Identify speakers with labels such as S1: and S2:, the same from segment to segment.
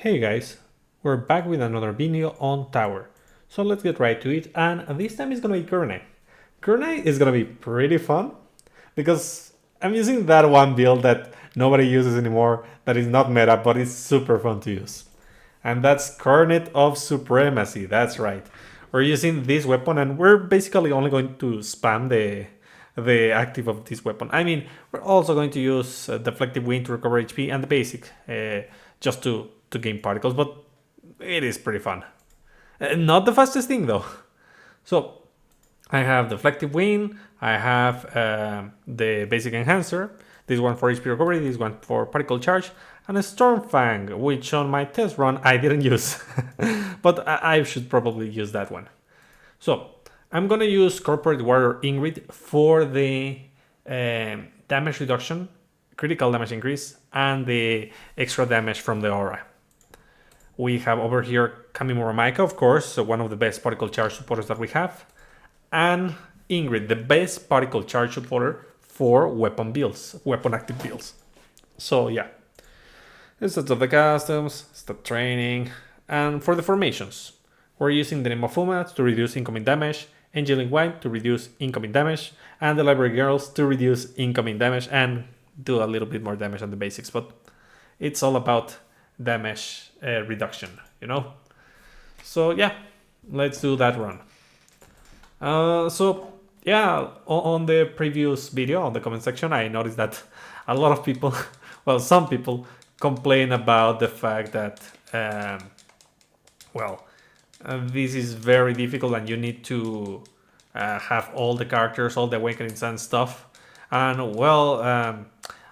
S1: Hey guys, we're back with another video on Tower. So let's get right to it, and this time it's gonna be Kurenai. Kurenai is gonna be pretty fun because I'm using that one build that nobody uses anymore, that is not meta, but it's super fun to use. And that's Coronet of Supremacy, that's right. We're using this weapon and we're basically only going to spam the active of this weapon. I mean, we're also going to use Deflective Wind to recover HP and the basic just to gain particles, but it is pretty fun. Not the fastest thing though. So I have Deflective Wind, I have the basic enhancer, this one for HP recovery, this one for particle charge, and a Storm Fang, which on my test run I didn't use, but I should probably use that one. So I'm gonna use Corporate Warrior Ingrid for the damage reduction, critical damage increase, and the extra damage from the aura. We have over here Kamimura Maika, of course, so one of the best particle charge supporters that we have, and Ingrid, the best particle charge supporter for weapon builds, weapon active builds. So yeah, this is the customs, start training, and for the formations, we're using the Nemofuma to reduce incoming damage, Angelic White to reduce incoming damage, and the Library Girls to reduce incoming damage and do a little bit more damage on the basics, but it's all about damage reduction, you know? So yeah, let's do that run. So yeah, on the previous video, on the comment section, I noticed that a lot of people, well, some people complain about the fact that, this is very difficult and you need to have all the characters, all the awakenings and stuff. And well,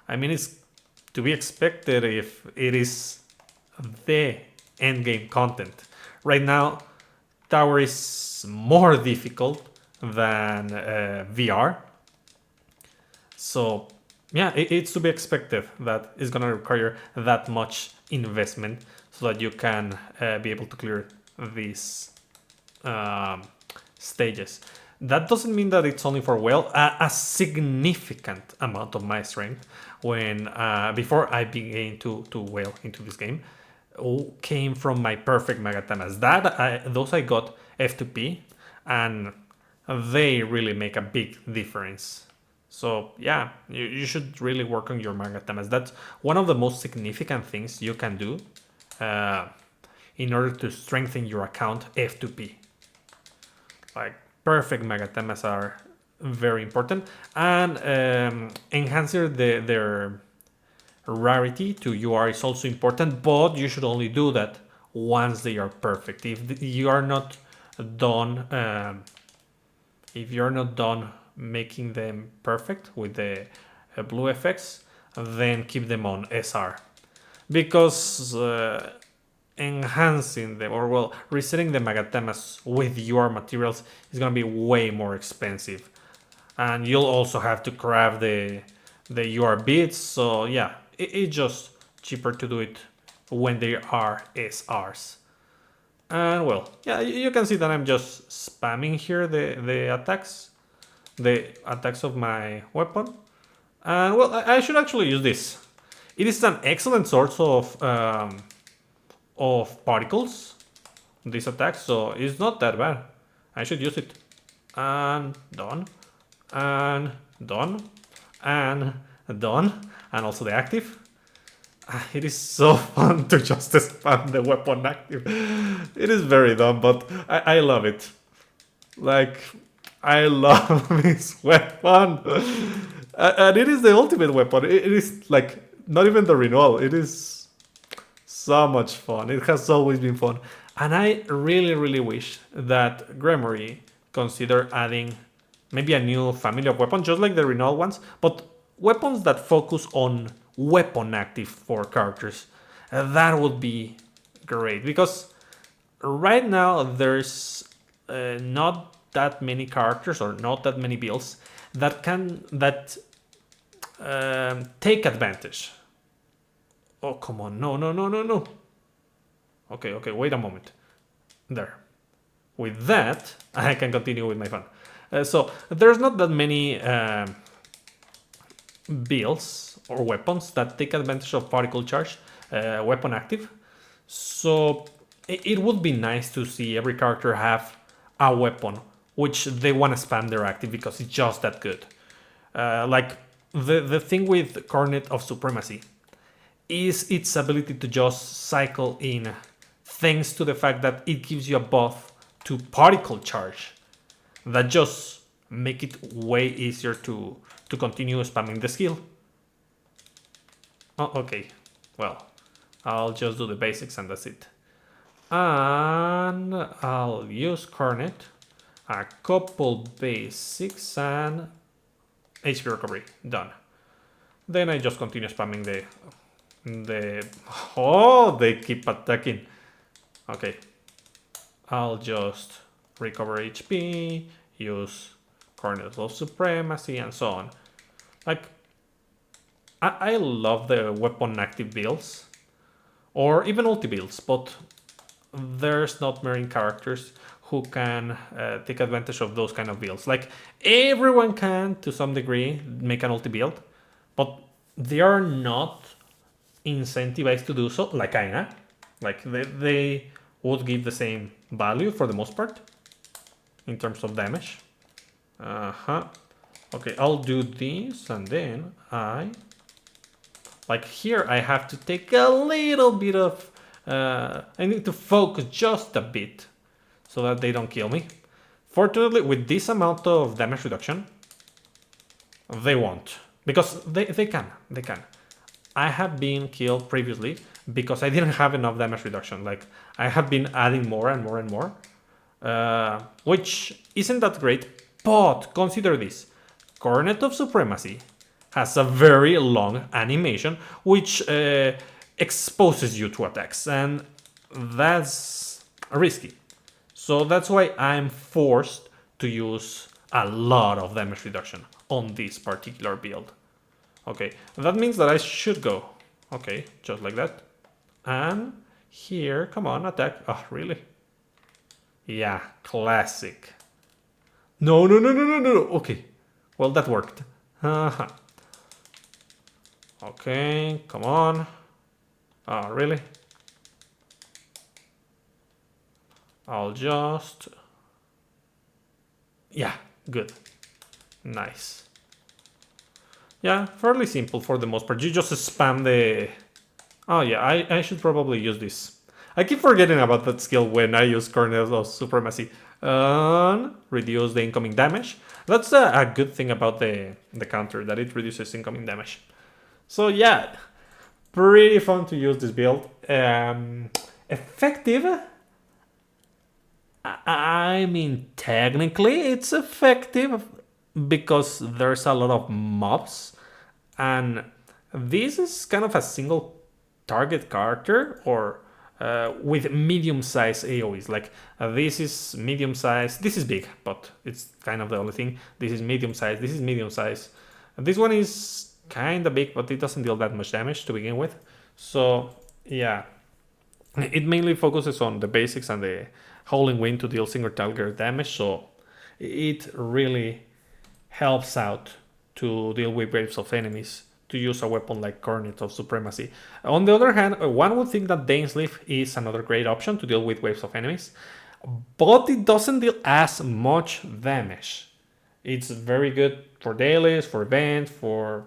S1: I mean, it's to be expected if it is the endgame content. Right now, Tower is more difficult than VR. So yeah, it's to be expected that it's gonna require that much investment so that you can be able to clear these stages. That doesn't mean that it's only for whale. A significant amount of my strength when before I began to whale into this game came from my perfect Magatamas. Those I got F2P, and they really make a big difference. So yeah, you should really work on your Magatamas. That's one of the most significant things you can do in order to strengthen your account F2P. Like perfect Magatamas are very important, and enhancing their rarity to UR is also important, but you should only do that once they are perfect. If you are not done, making them perfect with the blue effects, then keep them on SR, because enhancing them, or well, resetting the Magatamas with your materials is gonna be way more expensive, and you'll also have to craft the UR bits. So yeah, it's just cheaper to do it when they are SRs. And well, yeah, you can see that I'm just spamming here the attacks of my weapon. And well, I should actually use this. It is an excellent source of particles, this attack, so it's not that bad. I should use it. And done, and done, and done, and also the active. It is so fun to just spam the weapon active. It is very dumb, but I love it. Like, I love this weapon. And it is the ultimate weapon. It is like not even the renewal. It is so much fun. It has always been fun. And I really, really wish that Gremory consider adding maybe a new family of weapons, just like the renewal ones, but weapons that focus on weapon active for characters. That would be great, because right now there's not that many characters or not that many builds that can take advantage. Oh, come on. No. Okay, wait a moment. There. With that, I can continue with my fun. So there's not that many builds or weapons that take advantage of particle charge, weapon active. So it would be nice to see every character have a weapon which they want to spam their active because it's just that good. Like the thing with Coronet of Supremacy is its ability to just cycle in, thanks to the fact that it gives you a buff to particle charge that just make it way easier to continue spamming the skill. Oh, okay. Well, I'll just do the basics and that's it. And I'll use Coronet, a couple basics, and HP recovery. Done. Then I just continue spamming the... Oh, they keep attacking. Okay. I'll just recover HP, use Coronet of Supremacy, and so on. Like, I love the weapon active builds, or even ulti builds, but there's not many characters who can take advantage of those kind of builds. Like, everyone can, to some degree, make an ulti build, but they are not incentivized to do so, like Aina. Like, they would give the same value for the most part, in terms of damage. Okay, I'll do this, and then like here, I have to take a little bit of... I need to focus just a bit so that they don't kill me. Fortunately, with this amount of damage reduction, they won't. Because they can. I have been killed previously because I didn't have enough damage reduction. Like, I have been adding more and more and more. Which isn't that great. But consider this. Coronet of Supremacy has a very long animation which exposes you to attacks, and that's risky. So that's why I'm forced to use a lot of damage reduction on this particular build. Okay, that means that I should go. Okay, just like that. And here, come on, attack. Oh, really? Yeah, classic. No. Okay, well, that worked. Okay, come on. Oh, really? I'll just... Yeah, good. Nice. Yeah, fairly simple for the most part. You just spam the... Oh yeah, I should probably use this. I keep forgetting about that skill when I use Coronet of Supremacy. Reduce the incoming damage. That's a good thing about the counter, that it reduces incoming damage. So yeah, pretty fun to use this build. Effective? I mean, technically it's effective because there's a lot of mobs, and this is kind of a single target character, or with medium-sized AoEs. Like, this is medium-sized, this is big, but it's kind of the only thing. This is medium-sized, this is medium-sized. This one is kind of big, but it doesn't deal that much damage to begin with. So yeah, it mainly focuses on the basics and the Howling Wind to deal single target damage, so it really helps out to deal with waves of enemies to use a weapon like Coronet of Supremacy. On the other hand, one would think that Dainsleif is another great option to deal with waves of enemies, but it doesn't deal as much damage. It's very good for dailies, for events, for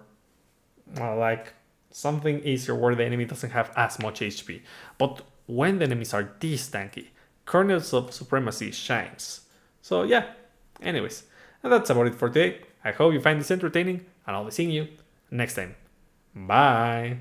S1: like something easier where the enemy doesn't have as much HP. But when the enemies are this tanky, Coronet of Supremacy shines. So yeah, anyways, and that's about it for today. I hope you find this entertaining, and I'll be seeing you next time. Bye!